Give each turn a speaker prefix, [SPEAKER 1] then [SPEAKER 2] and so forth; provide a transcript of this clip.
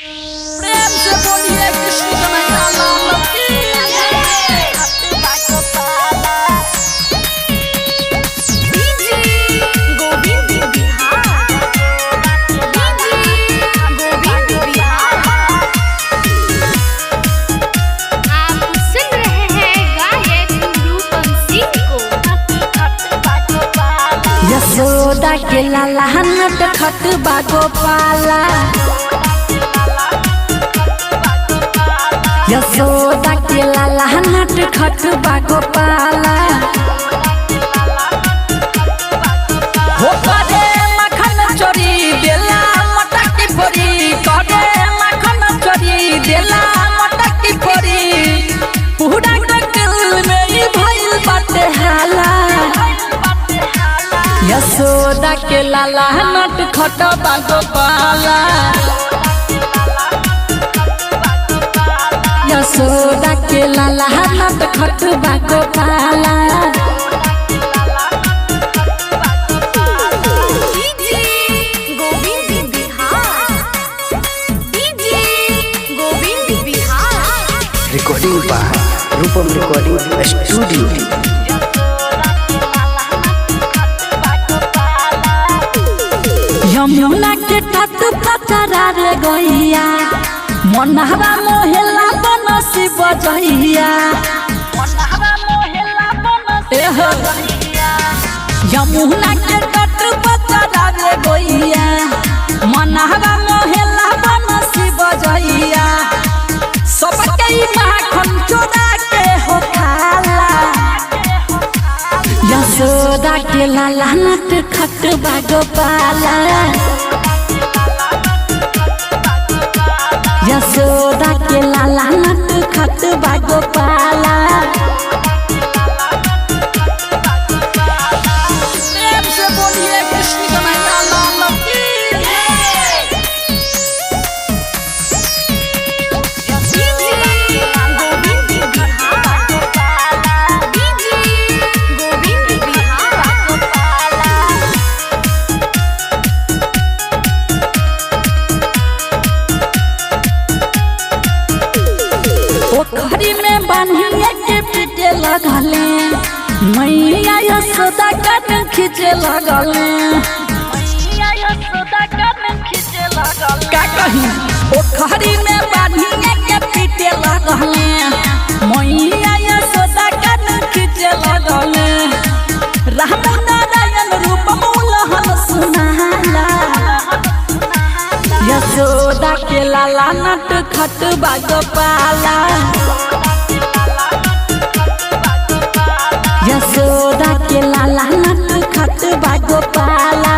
[SPEAKER 1] प्रेम से बोलिए कृष्ण कन्हैया लाल की
[SPEAKER 2] यशोदा के लाला नट खट गोपाला यशोदा के लाला नट खट गोपाला
[SPEAKER 1] हो करे मखन चोरी देला मटकी फोरी करे मखन चोरी देला मटकी फोरी पूरा दिल में ही भइल बाटे हाला
[SPEAKER 2] यशोदा के लाला नट खट गोपाला यशोदा के लाला नट खट Gopala
[SPEAKER 3] recording by Rupam recording studio.
[SPEAKER 2] Yamuna के तट पतरा रे गैया मनहवा मोहेला बनसी बजैया यमुना के तट पतरा रे गैया मनहवा मोहेला बनसी बजैया सबके माखन चोरा के हो खाला यशोदा के लाला नट खट गोपाला यशोदा के लाला नट खट गोपाला
[SPEAKER 1] प्रेम से बोलिए कृष्ण कन्हैया लाल की
[SPEAKER 2] पोखरी में बांधिए के पीटे लगले मैया यशोदा कन खींचे लगले
[SPEAKER 1] का कही
[SPEAKER 2] पोखरी में बांधिए के पीटे लगले मैया यशोदा कन खींचे लगले राम नारायण रूप मूलहन सुनाला यशोदा के लाला नट खट गोपाला यशोदा के लाला नट खट गोपाला